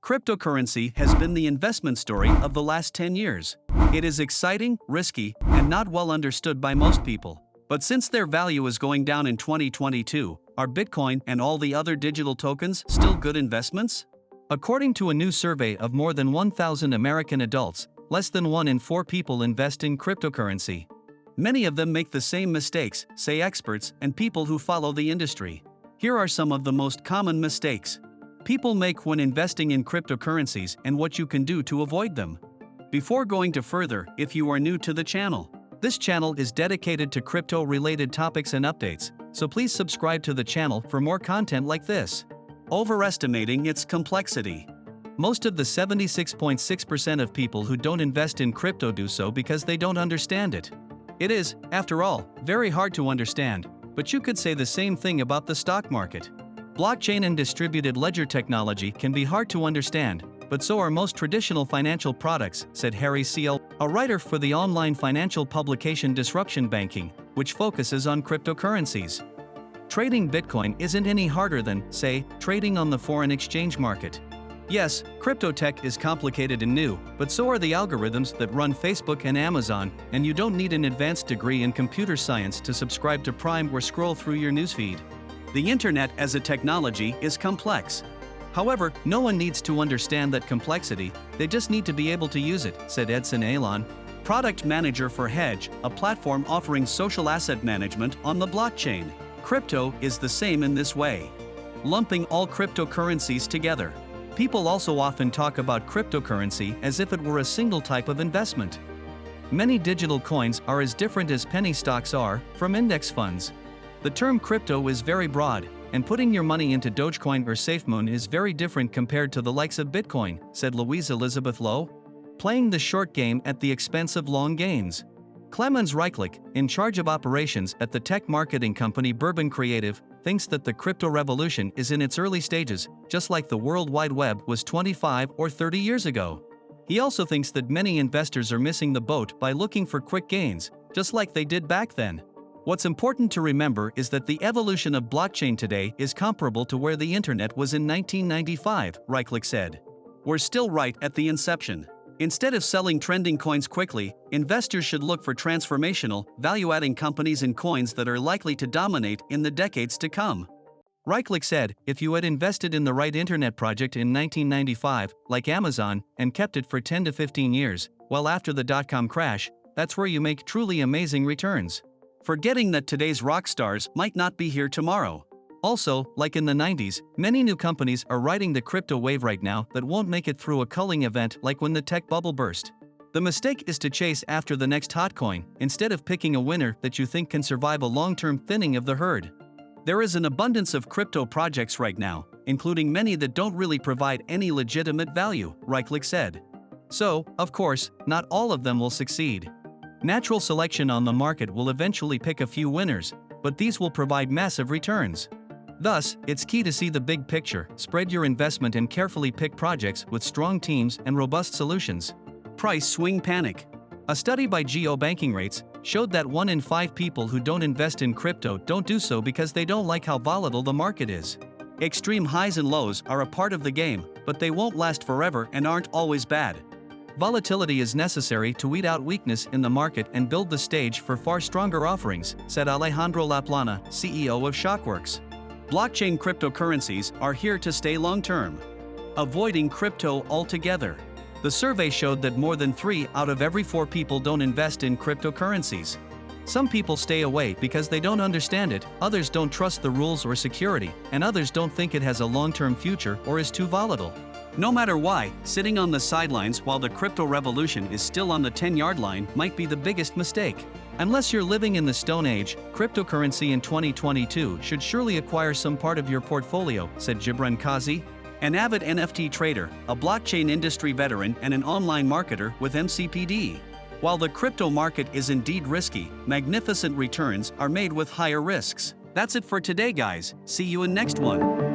Cryptocurrency has been the investment story of the last 10 years. It is exciting, risky, and not well understood by most people. But since their value is going down in 2022, are Bitcoin and all the other digital tokens still good investments? According to a new survey of more than 1,000 American adults, less than 1 in 4 people invest in cryptocurrency. Many of them make the same mistakes, say experts and people who follow the industry. Here are some of the most common mistakes people make when investing in cryptocurrencies and what you can do to avoid them. Before going to further, if you are new to the channel, this channel is dedicated to crypto-related topics and updates, so please subscribe to the channel for more content like this. Overestimating its complexity. Most of the 76.6% of people who don't invest in crypto do so because they don't understand it. It is, after all, very hard to understand, but you could say the same thing about the stock market. Blockchain and distributed ledger technology can be hard to understand, but so are most traditional financial products, said Harry Seal, a writer for the online financial publication Disruption Banking, which focuses on cryptocurrencies. Trading Bitcoin isn't any harder than, say, trading on the foreign exchange market. Yes, crypto tech is complicated and new, but so are the algorithms that run Facebook and Amazon, and you don't need an advanced degree in computer science to subscribe to Prime or scroll through your newsfeed. The internet as a technology is complex. However, no one needs to understand that complexity, they just need to be able to use it, said Edson Alon, product manager for Hedge, a platform offering social asset management on the blockchain. Crypto is the same in this way. Lumping all cryptocurrencies together. People also often talk about cryptocurrency as if it were a single type of investment. Many digital coins are as different as penny stocks are from index funds. The term crypto is very broad, and putting your money into Dogecoin or SafeMoon is very different compared to the likes of Bitcoin, said Louise Elizabeth Lowe. Playing the short game at the expense of long gains. Clemens Reichlich, in charge of operations at the tech marketing company Bourbon Creative, thinks that the crypto revolution is in its early stages, just like the World Wide Web was 25 or 30 years ago. He also thinks that many investors are missing the boat by looking for quick gains, just like they did back then. What's important to remember is that the evolution of blockchain today is comparable to where the internet was in 1995, Reichlich said. We're still right at the inception. Instead of selling trending coins quickly, investors should look for transformational, value-adding companies and coins that are likely to dominate in the decades to come. Reichlich said, if you had invested in the right internet project in 1995, like Amazon, and kept it for 10 to 15 years, well after the dot-com crash, that's where you make truly amazing returns. Forgetting that today's rock stars might not be here tomorrow. Also, like in the 90s, many new companies are riding the crypto wave right now that won't make it through a culling event like when the tech bubble burst. The mistake is to chase after the next hot coin, instead of picking a winner that you think can survive a long-term thinning of the herd. There is an abundance of crypto projects right now, including many that don't really provide any legitimate value, Reichlich said. So, of course, not all of them will succeed. Natural selection on the market will eventually pick a few winners, but these will provide massive returns. Thus, it's key to see the big picture, spread your investment and carefully pick projects with strong teams and robust solutions. Price swing panic. A study by Geobanking Rates showed that 1 in 5 people who don't invest in crypto don't do so because they don't like how volatile the market is. Extreme highs and lows are a part of the game, but they won't last forever and aren't always bad. Volatility is necessary to weed out weakness in the market and build the stage for far stronger offerings, said Alejandro Laplana, CEO of Shockworks. Blockchain cryptocurrencies are here to stay long-term. Avoiding crypto altogether. The survey showed that more than 3 out of every 4 people don't invest in cryptocurrencies. Some people stay away because they don't understand it, others don't trust the rules or security, and others don't think it has a long-term future or is too volatile. No matter why, sitting on the sidelines while the crypto revolution is still on the 10-yard line might be the biggest mistake. Unless you're living in the Stone Age, cryptocurrency in 2022 should surely acquire some part of your portfolio, said Gibran Kazi, an avid NFT trader, a blockchain industry veteran and an online marketer with MCPD. While the crypto market is indeed risky, magnificent returns are made with higher risks. That's it for today, guys. See you in next one.